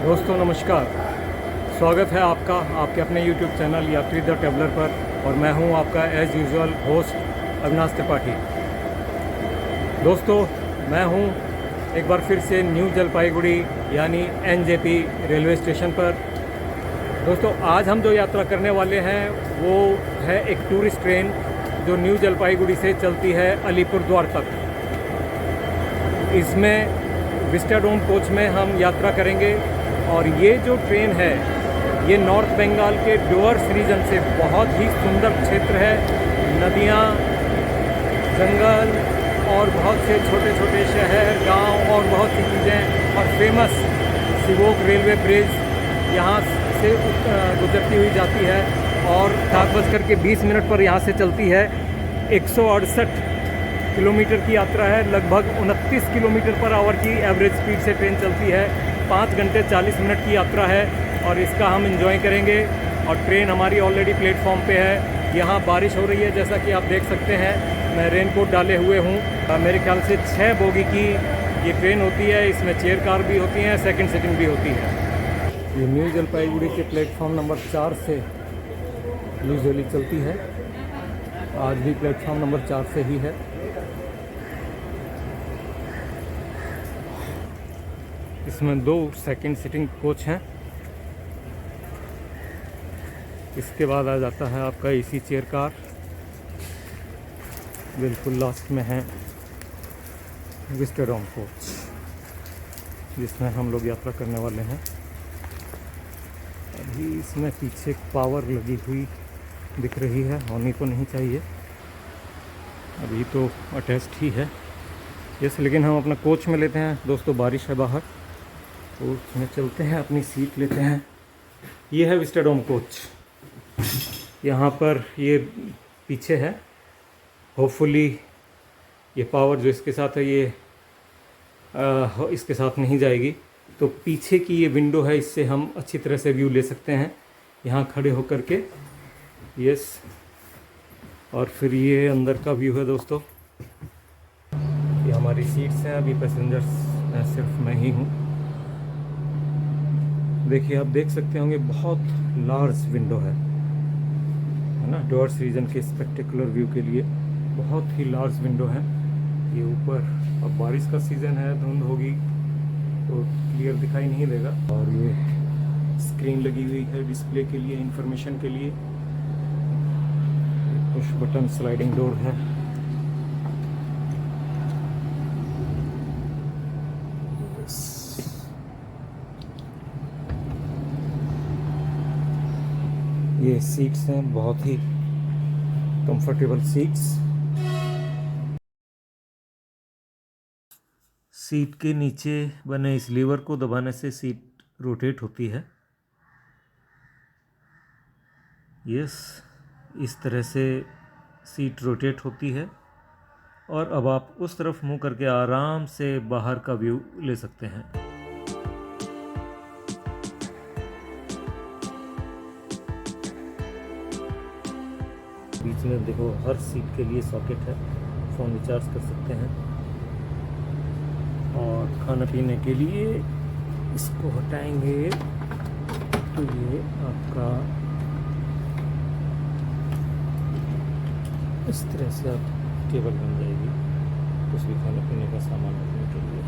दोस्तों नमस्कार। स्वागत है आपका आपके अपने YouTube चैनल यात्री द ट्रैवलर पर। और मैं हूं आपका as usual host Avinash Tripathi. दोस्तों मैं हूं एक बार फिर से न्यू जलपाईगुड़ी यानी NJP रेलवे स्टेशन पर। दोस्तों आज हम जो यात्रा करने वाले हैं वो है एक टूरिस्ट ट्रेन जो न्यू जलपाईगुड़ी से चलती है अलीपुरद्वार तक। इसमें विस्टाडोम कोच में हम यात्रा करेंगे। और ये जो ट्रेन है ये नॉर्थ बंगाल के डुअर्स रीजन से, बहुत ही सुंदर क्षेत्र है, नदियाँ, जंगल और बहुत से छोटे छोटे शहर, गांव और बहुत सी चीज़ें, और फेमस सिवोक रेलवे ब्रिज यहाँ से गुजरती हुई जाती है। और 7:20 पर यहाँ से चलती है। 168 किलोमीटर की यात्रा है, लगभग 29 किलोमीटर पर आवर की एवरेज स्पीड से ट्रेन चलती है। 5 घंटे 40 मिनट की यात्रा है और इसका हम एंजॉय करेंगे। और ट्रेन हमारी ऑलरेडी प्लेटफॉर्म पे है। यहाँ बारिश हो रही है जैसा कि आप देख सकते हैं। मैं रेनकोट डाले हुए हूँ। मेरे ख्याल से 6 बोगी की ये ट्रेन होती है। इसमें चेयर कार भी होती हैं, सेकंड सीटिंग भी होती है। ये न्यू जलपाईगुड़ी के प्लेटफॉर्म नंबर 4 से यूजुअली चलती है। आज भी प्लेटफॉर्म नंबर 4 से ही है। इसमें 2 सेकंड सीटिंग कोच हैं। इसके बाद आ जाता है आपका एसी चेयर कार। बिल्कुल लास्ट में है विस्टाडोम कोच जिसमें हम लोग यात्रा करने वाले हैं। अभी इसमें पीछे पावर लगी हुई दिख रही है, होनी तो नहीं चाहिए, अभी तो अटैच्ड ही है। यस, लेकिन हम अपना कोच में लेते हैं। दोस्तों बारिश है बाहर तो उसमें चलते हैं, अपनी सीट लेते हैं। ये है विस्टाडोम कोच। यहाँ पर ये पीछे है। होपफुली ये पावर जो इसके साथ है ये इसके साथ नहीं जाएगी, तो पीछे की ये विंडो है, इससे हम अच्छी तरह से व्यू ले सकते हैं यहाँ खड़े होकर के। यस, और फिर ये अंदर का व्यू है दोस्तों। ये हमारी सीट्स हैं। अभी पैसेंजर्स सिर्फ मैं ही हूँ। देखिए, आप देख सकते होंगे बहुत लार्ज विंडो है ना, डुअर्स रीजन के स्पेक्टेकुलर व्यू के लिए बहुत ही लार्ज विंडो है। ये ऊपर अब बारिश का सीज़न है, धुंध होगी तो क्लियर दिखाई नहीं देगा। और ये स्क्रीन लगी हुई है डिस्प्ले के लिए, इंफॉर्मेशन के लिए। पुश बटन स्लाइडिंग डोर है। ये सीट्स हैं, बहुत ही कंफर्टेबल सीट्स। सीट के नीचे बने इस लीवर को दबाने से सीट रोटेट होती है। यस, इस तरह से सीट रोटेट होती है। और अब आप उस तरफ मुंह करके आराम से बाहर का व्यू ले सकते हैं। बीच में देखो, हर सीट के लिए सॉकेट है, फ़ोन रिचार्ज कर सकते हैं। और खाना पीने के लिए इसको हटाएंगे तो ये आपका इस तरह से आप टेबल बन जाएगी कुछ भी खाने पीने का सामान रखने के लिए।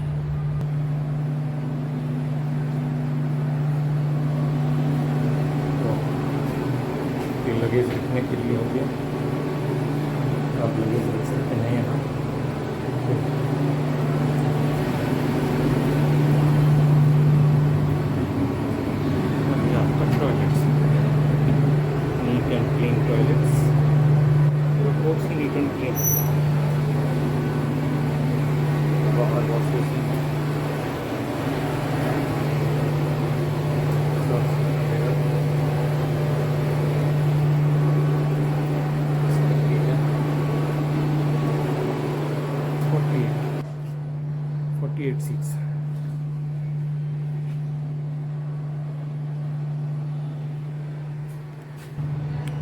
तो लगेज रखने के लिए हो गया, आप लगेज रख सकते हैं यहाँ। आपका toilets, neat and clean toilets, बहुत ही नीट एंड क्लीन। बाहर वॉशेस, सीट्स।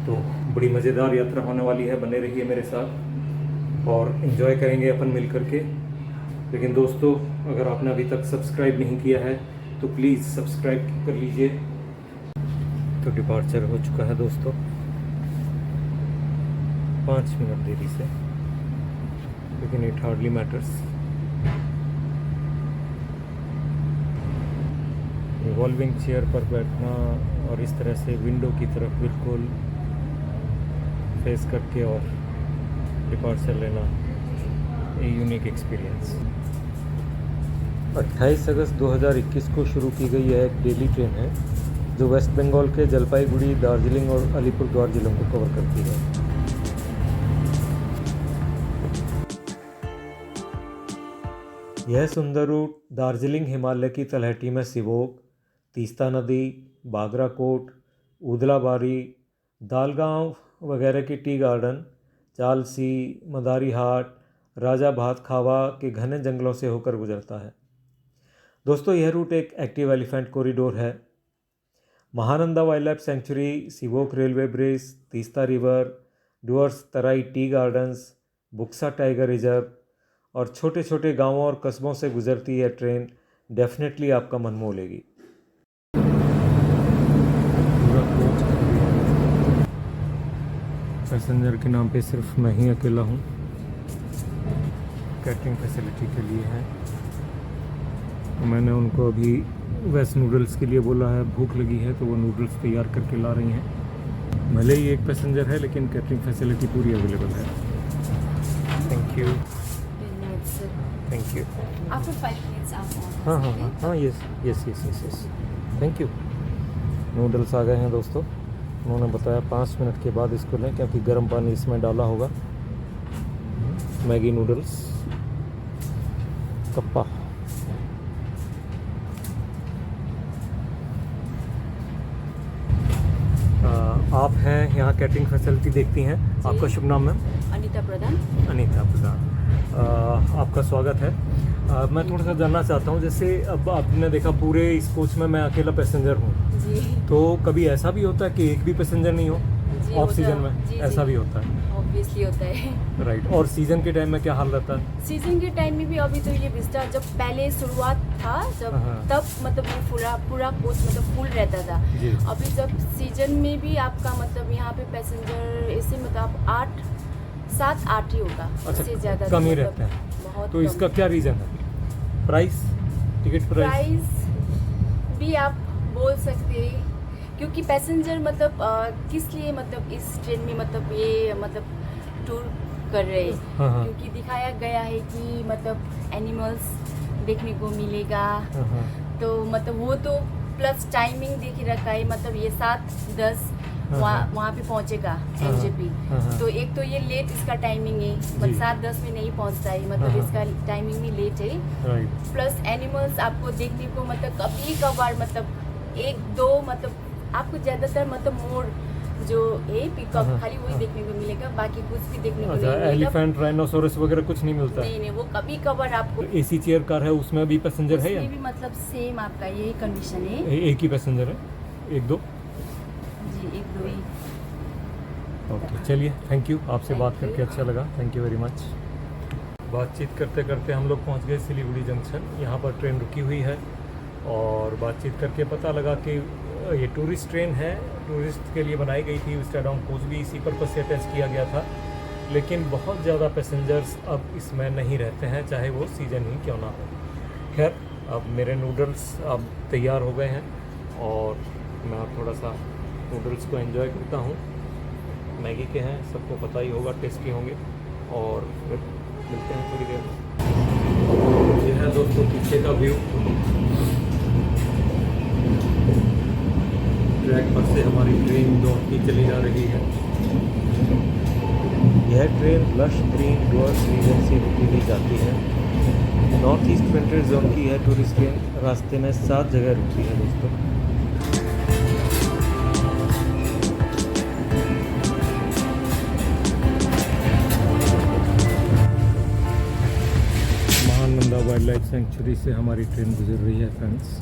तो बड़ी मज़ेदार यात्रा होने वाली है, बने रहिए मेरे साथ और इन्जॉय करेंगे अपन मिल करके। लेकिन दोस्तों, अगर आपने अभी तक सब्सक्राइब नहीं किया है तो प्लीज़ सब्सक्राइब कर लीजिए। तो डिपार्चर हो चुका है दोस्तों, 5 मिनट देरी से, लेकिन it hardly matters. Revolving chair पर बैठना और इस तरह से विंडो की तरफ बिल्कुल फेस करके और डिपार्चर लेना, ए यूनिक एक्सपीरियंस। 28 अगस्त 2021 को शुरू की गई यह एक डेली ट्रेन है जो वेस्ट बंगाल के जलपाईगुड़ी, दार्जिलिंग और अलीपुरद्वार जिलों को कवर करती है। यह सुंदर रूट दार्जिलिंग हिमालय की तलहटी में सिवोक, तीस्ता नदी, बागराकोट, उदलाबारी, दालगांव वगैरह की टी गार्डन, चालसी, मदारी हाट, राजा भात खावा के घने जंगलों से होकर गुजरता है। दोस्तों, यह रूट एक एक्टिव एलिफेंट कॉरिडोर है। Mahananda wildlife sanctuary, Sevoke railway bridge, Teesta river, Dooars Terai tea gardens, Buxa tiger reserve और छोटे छोटे गांवों और कस्बों से गुजरती यह ट्रेन डेफिनेटली आपका मन मोह लेगी। पैसेंजर के नाम पे सिर्फ मैं ही अकेला हूँ। कैटरिंग फैसिलिटी के लिए है। तो मैंने उनको अभी वेज नूडल्स के लिए बोला है, भूख लगी है तो वो नूडल्स तैयार करके ला रही हैं। भले ही एक पैसेंजर है लेकिन कैटरिंग फैसिलिटी पूरी अवेलेबल है। Thank you, thank you. After 5 minutes आप हाँ हाँ हाँ हाँ, yes yes yes yes yes, thank you. Noodles आ गए हैं दोस्तों। उन्होंने बताया 5 मिनट के बाद इसको लें क्योंकि गर्म पानी इसमें डाला होगा। Maggi noodles kappa. आप हैं यहाँ कैटरिंग फैसिलिटी देखती हैं। आपका शुभ नाम मैम? अनीता प्रधान। अनीता प्रधान, आपका स्वागत है। मैं थोड़ा सा जानना चाहता हूँ, जैसे अब आपने देखा पूरे इस कोच में मैं अकेला पैसेंजर हूँ जी। तो कभी ऐसा भी होता है कि एक भी पैसेंजर नहीं हो ऑफ सीजन में? जी, ऐसा जी। भी होता है, ऑब्वियसली होता है। राइट। और सीजन के टाइम में क्या हाल रहता है? सीजन के टाइम में भी अभी तो ये विस्टा जब पहले शुरुआत था जब हाँ। तब मतलब ये पूरा कोच मतलब फुल रहता था। जी। अभी जब सीजन में भी आपका मतलब यहाँ पे पैसेंजर ऐसे मतलब 7-8 ही होगा। अच्छा, उससे ज़्यादा कम ही मतलब रहते हैं। बहुत तो कम। इसका क्या रीज़न है? प्राइस, टिकट प्राइस भी आप बोल सकते हैं क्योंकि पैसेंजर मतलब किस लिए मतलब इस ट्रेन में मतलब ये मतलब टूर कर रहे हैं। हाँ, हाँ। क्योंकि दिखाया गया है कि मतलब एनिमल्स देखने को मिलेगा। हाँ, तो मतलब वो तो प्लस टाइमिंग देख ही रखा है मतलब ये 7-10 हाँ, वहाँ पे पहुँचेगा हाँ, एमजेपी। हाँ। तो एक तो ये लेट इसका टाइमिंग है जी। मतलब 7-10 में नहीं पहुँचता है मतलब हाँ, इसका टाइमिंग भी लेट है। राइट। प्लस एनिमल्स आपको देखने को मतलब कभी कभार मतलब 1-2 मतलब आपको ज़्यादातर मतलब मोर जो है पिकअप हाँ, खाली वही हाँ। देखने को मिलेगा, बाकी कुछ भी देखने को अच्छा, नहीं मिलेगा। एलिफेंट, राइनोसोरस वगैरह कुछ नहीं मिलता है? नहीं नहीं, वो कभी कभार आपको एसी चेयर कार है उसमें भी पैसेंजर है या उसमें भी मतलब सेम आपका यही कंडीशन है एक ही पैसेंजर है? 1-2? जी, 1-2 ही। ओके, चलिए, थैंक यू। आपसे Thank बात करके you. अच्छा लगा। Thank you very much. बातचीत करते करते हम लोग पहुंच गए सिलीगुड़ी जंक्शन। यहाँ पर ट्रेन रुकी हुई है और बातचीत करके पता लगा कि ये टूरिस्ट ट्रेन है, टूरिस्ट के लिए बनाई गई थी। विस्टाडोम कोच भी इसी पर्पज से अटैच किया गया था, लेकिन बहुत ज़्यादा पैसेंजर्स अब इसमें नहीं रहते हैं, चाहे वो सीज़न ही क्यों ना हो। खैर, अब मेरे नूडल्स अब तैयार हो गए हैं और मैं अब थोड़ा सा नूडल्स को एंजॉय करता हूँ। मैगी के हैं, सबको पता ही होगा, टेस्टी होंगे। और फिर मिलते हैं थोड़ी देर में। ये है दोस्तों पीछे का व्यू। ट्रैक पर से हमारी ट्रेन दौड़ती चली जा रही है। यह train lush green Dooars region से होती हुई जाती है। नॉर्थ ईस्ट फ्रंटियर जोन की यह टूरिस्ट ट्रेन रास्ते में 7 जगह रुकती है दोस्तों। महानंदा वाइल्ड लाइफ सेंचुरी से हमारी ट्रेन गुजर रही है फ्रेंड्स।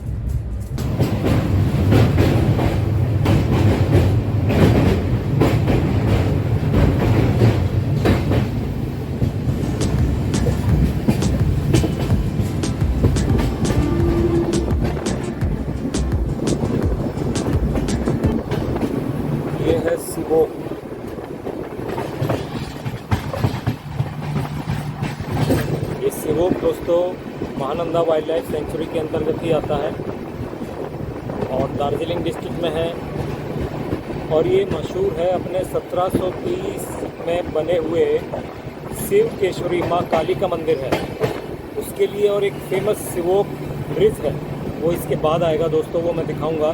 ये है सिवोक। ये सिवोक दोस्तों महानंदा वाइल्ड लाइफ सेंचुरी के अंतर्गत ही आता है और दार्जिलिंग डिस्ट्रिक्ट में है। और ये मशहूर है अपने 1730 में बने हुए शिव केशवरी माँ काली का मंदिर है उसके लिए, और एक फेमस सिवोक ब्रिज है वो इसके बाद आएगा दोस्तों, वो मैं दिखाऊंगा।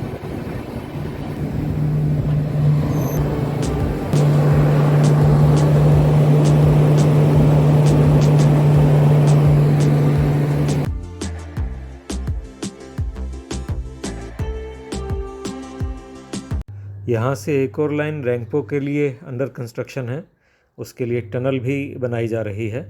यहाँ से एक और लाइन रैंगपो के लिए अंडर कंस्ट्रक्शन है, उसके लिए टनल भी बनाई जा रही है।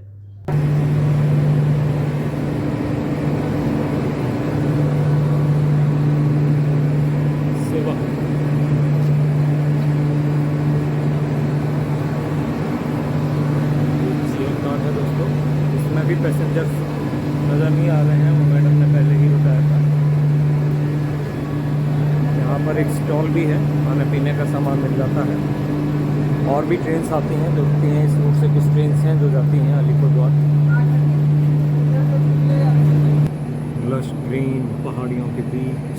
है दोस्तों, इसमें भी पैसेंजर्स नज़र नहीं आ रहे हैं, वो मैडम ने पहले ही बताया था। यहाँ पर एक स्टॉल भी है, खाने पीने का सामान मिल जाता है। और भी ट्रेन्स आती हैं, देखते हैं इस रूट से कुछ ट्रेन्स हैं जो जाती हैं अलीपुरद्वार। लश ग्रीन पहाड़ियों के बीच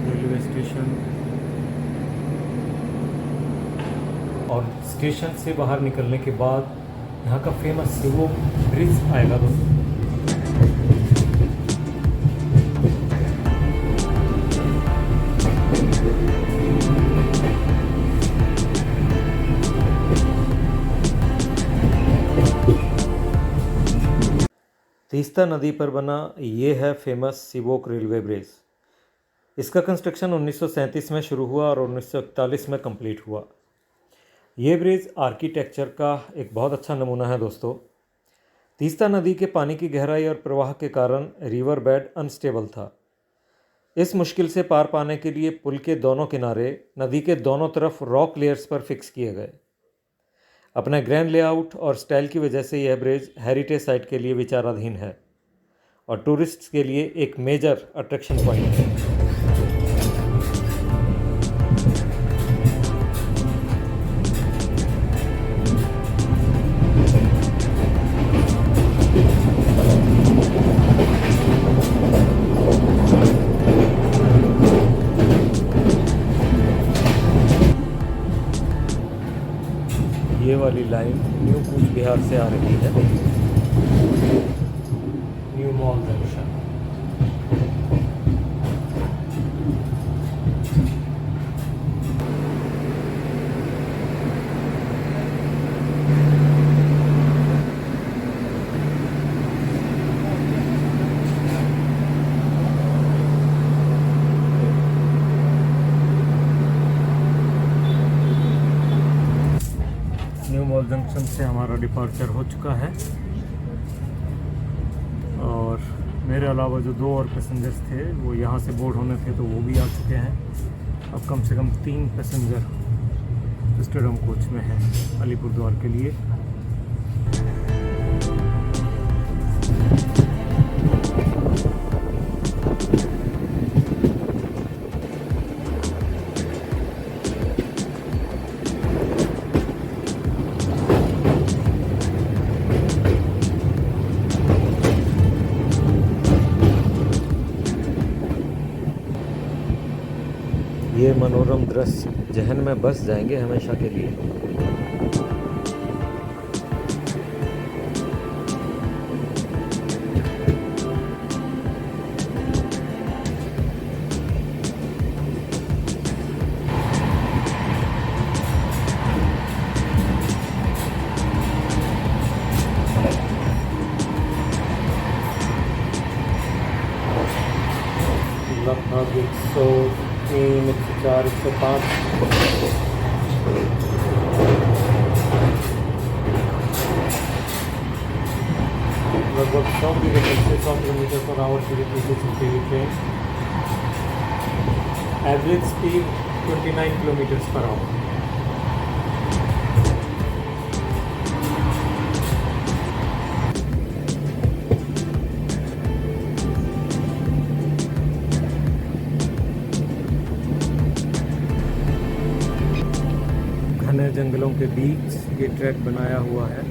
रेलवे स्टेशन, और स्टेशन से बाहर निकलने के बाद यहाँ का फेमस सिवोक ब्रिज आएगा दोस्तों। तीस्ता नदी पर बना ये है फेमस सिवोक रेलवे ब्रिज। इसका कंस्ट्रक्शन 1937 में शुरू हुआ और 1941 में कंप्लीट हुआ। ये ब्रिज आर्किटेक्चर का एक बहुत अच्छा नमूना है दोस्तों। तीस्ता नदी के पानी की गहराई और प्रवाह के कारण रिवर बेड अनस्टेबल था। इस मुश्किल से पार पाने के लिए पुल के दोनों किनारे नदी के दोनों तरफ रॉक लेयर्स पर फिक्स किए गए। अपने ग्रैंड लेआउट और स्टाइल की वजह से यह ब्रिज हेरिटेज साइट के लिए विचाराधीन है और टूरिस्ट्स के लिए एक मेजर अट्रैक्शन पॉइंट है। ये वाली लाइन न्यू कूच बिहार से आ रही है, new mall junction. New mall junction से हमारा डिपार्चर हो चुका है और मेरे अलावा जो 2 और पैसेंजर्स थे वो यहाँ से बोर्ड होने थे तो वो भी आ चुके हैं। अब कम से कम 3 पैसेंजर स्टेडम कोच में हैं अलीपुरद्वार के लिए। ये मनोरम दृश्य जहन में बस जाएंगे हमेशा के लिए। लगभग 103, 104, 105 लगभग 100 किलोमीटर पर आवर की गति से चलती हुई train. Average speed 29 kilometre per hour. घने जंगलों के बीच ये ट्रैक बनाया हुआ है।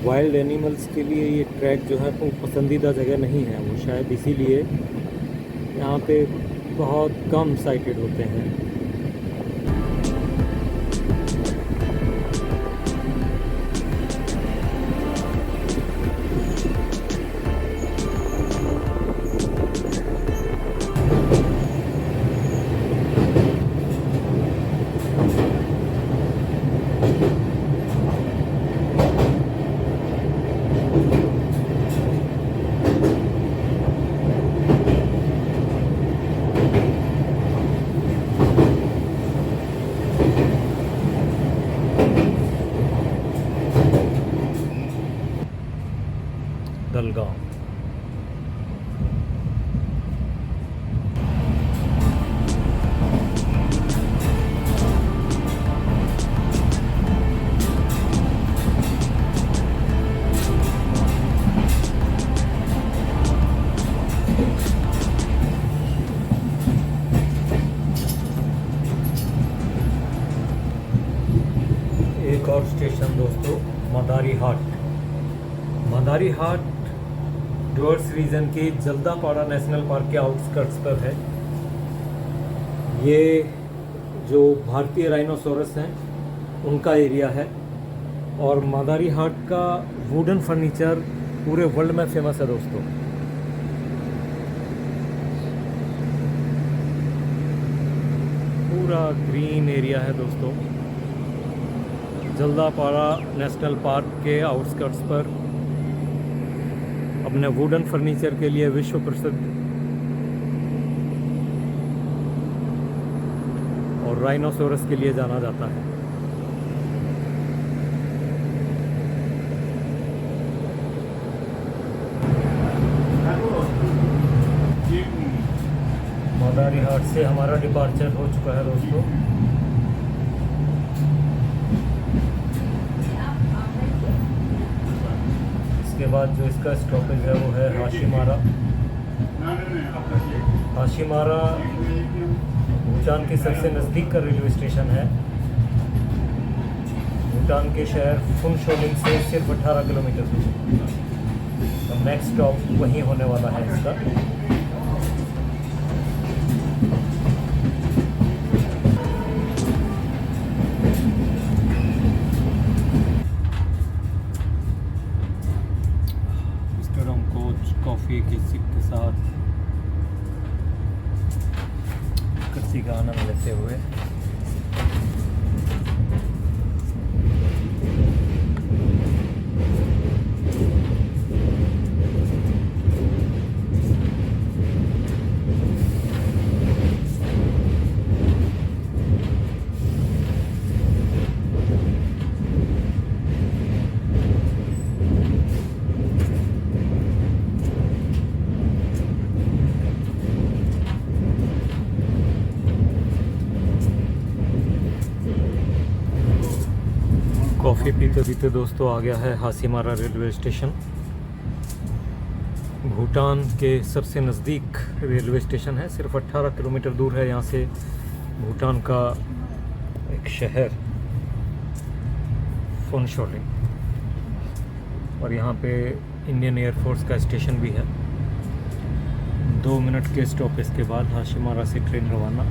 वाइल्ड एनिमल्स के लिए ये ट्रैक जो है वो पसंदीदा जगह नहीं है, वो शायद इसीलिए यहाँ पे बहुत कम साइटेड होते हैं। दलगांव एक और स्टेशन दोस्तों, मदारी हाट। मदारी हाट डुअर्स रीजन के जल्दापाड़ा नेशनल पार्क के आउटस्कर्ट्स पर है। ये जो भारतीय राइनोसोरस हैं उनका एरिया है और मदारी हाट का वुडन फर्नीचर पूरे वर्ल्ड में फेमस है दोस्तों। पूरा ग्रीन एरिया है दोस्तों, जल्दापाड़ा नेशनल पार्क के आउटस्कर्ट्स पर। अपने वुडन फर्नीचर के लिए विश्व प्रसिद्ध और राइनोसोरस के लिए जाना जाता है। मदारी हाट से हमारा डिपार्चर हो चुका है दोस्तों। इसके बाद जो इसका स्टॉपेज है वो है हाशीमारा। हाशीमारा भूटान के सबसे नज़दीक का रेलवे स्टेशन है। भूटान के शहर फुनशोलिंग से सिर्फ 18 किलोमीटर दूर। तो नेक्स्ट स्टॉप वहीं होने वाला है इसका। कॉफ़ी के सिप के साथ कुर्सी का आनंद लेते हुए कॉफ़ी पीते पीते दोस्तों आ गया है हाशीमारा रेलवे स्टेशन। भूटान के सबसे नज़दीक रेलवे स्टेशन है, सिर्फ 18 किलोमीटर दूर है यहाँ से भूटान का एक शहर फुनशोलिंग। और यहाँ पे इंडियन एयरफोर्स का स्टेशन भी है। 2 मिनट के स्टॉपेज के बाद हाशीमारा से ट्रेन रवाना।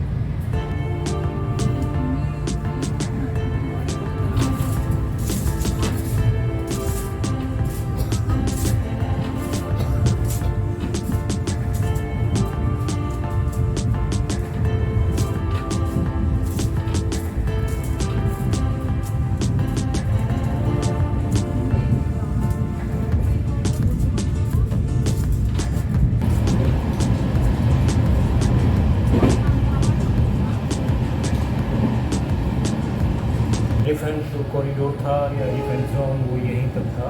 एलिफेंट कॉरिडोर था या एलिफेंट जोन, वो यहीं तक था।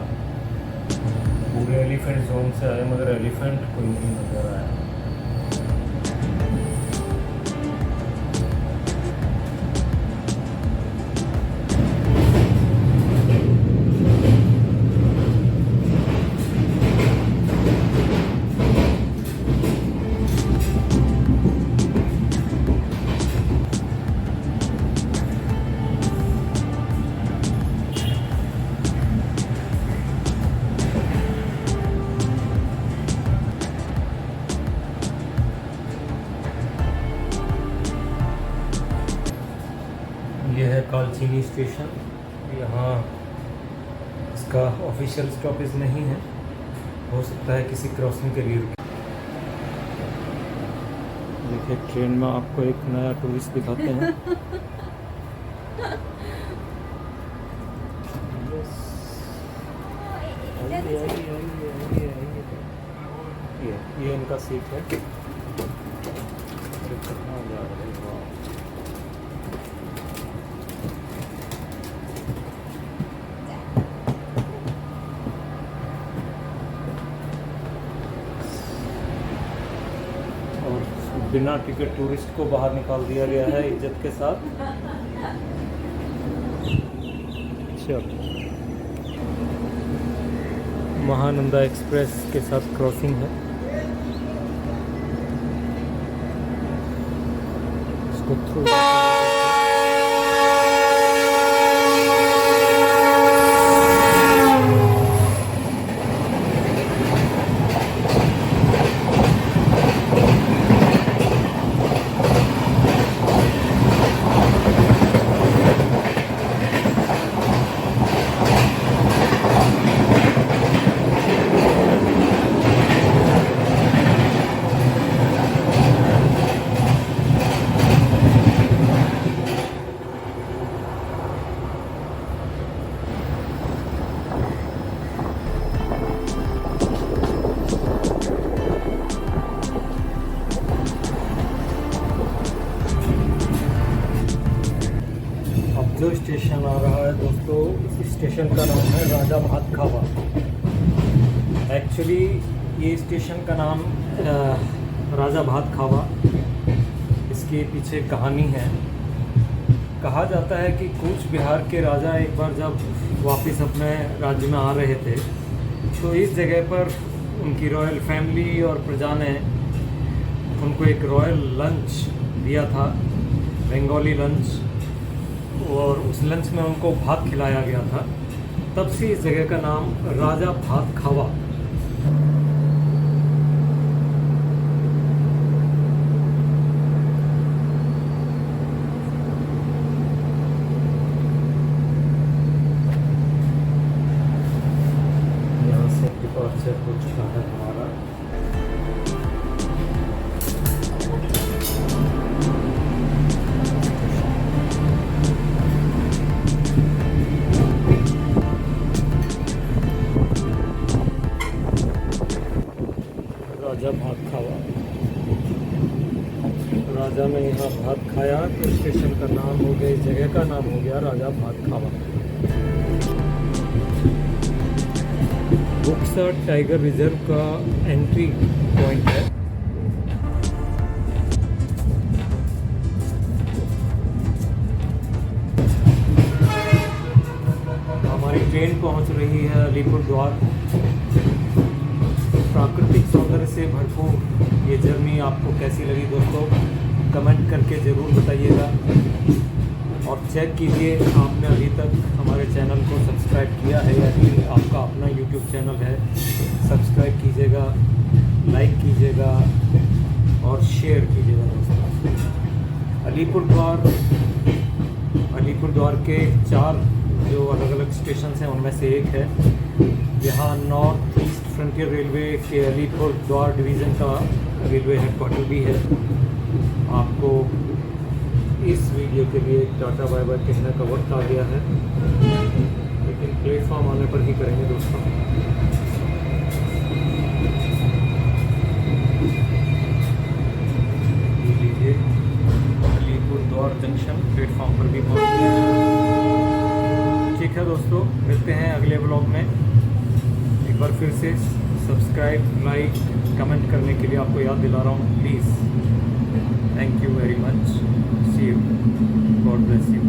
पूरे एलिफेंट जोन से आए मगर एलिफेंट कोई नहीं नजर आया। ये है कालचीनी स्टेशन। यहाँ इसका ऑफिशियल स्टॉपेज नहीं है, हो सकता है किसी क्रॉसिंग के लिए रुके। देखिए ट्रेन में आपको एक नया टूरिस्ट दिखाते हैं। ये इनका सीट है। और बिना टिकट टूरिस्ट को बाहर निकाल दिया गया है इज्जत के साथ। चलो, महानंदा एक्सप्रेस के साथ क्रॉसिंग है। इसको थ्रू जो स्टेशन आ रहा है दोस्तों, इस स्टेशन का नाम है राजा भात खावा। एक्चुअली ये स्टेशन का नाम राजा भात खावा, इसके पीछे कहानी है। कहा जाता है कि कूच बिहार के राजा एक बार जब वापस अपने राज्य में आ रहे थे, तो इस जगह पर उनकी रॉयल फैमिली और प्रजा ने उनको एक रॉयल लंच दिया था, बंगाली लंच, और उस लंच में उनको भात खिलाया गया था। तब से इस जगह का नाम राजा भात खावा। यहाँ से डिपार्चर हो चुका है हमारा। राजा भात खावा, राजा ने यहाँ भात खाया तो स्टेशन का नाम हो गया, इस जगह का नाम हो गया राजा भात खावा। बुक्सर टाइगर रिजर्व का एंट्री पॉइंट है। हमारी ट्रेन पहुँच रही है अलीपुर द्वार। प्राकृतिक सौंदर्य से भरपूर ये जर्नी आपको कैसी लगी दोस्तों, कमेंट करके ज़रूर बताइएगा। और चेक कीजिए आपने अभी तक हमारे चैनल को सब्सक्राइब किया है या नहीं। आपका अपना यूट्यूब चैनल है, सब्सक्राइब कीजिएगा, लाइक कीजिएगा और शेयर कीजिएगा दोस्तों। अलीपुर द्वार के 4 जो अलग अलग स्टेशन हैं उनमें से एक है। यहाँ नॉर्थ ईस्ट फ्रंटियर रेलवे के अलीपुर द्वार डिवीज़न का रेलवे हेडक्वार्टर भी है। आपको इस वीडियो के लिए टाटा बाय बाय कहने का वक्त आ गया है, लेकिन प्लेटफॉर्म आने पर ही करेंगे दोस्तों। ये लीजिए अलीपुर द्वार जंक्शन प्लेटफॉर्म पर भी पहुँच गए हैं। ठीक है दोस्तों, मिलते हैं अगले ब्लॉग में। एक बार फिर से सब्सक्राइब, लाइक, कमेंट करने के लिए आपको याद दिला रहा हूँ please. Thank you very much. See you, God bless you.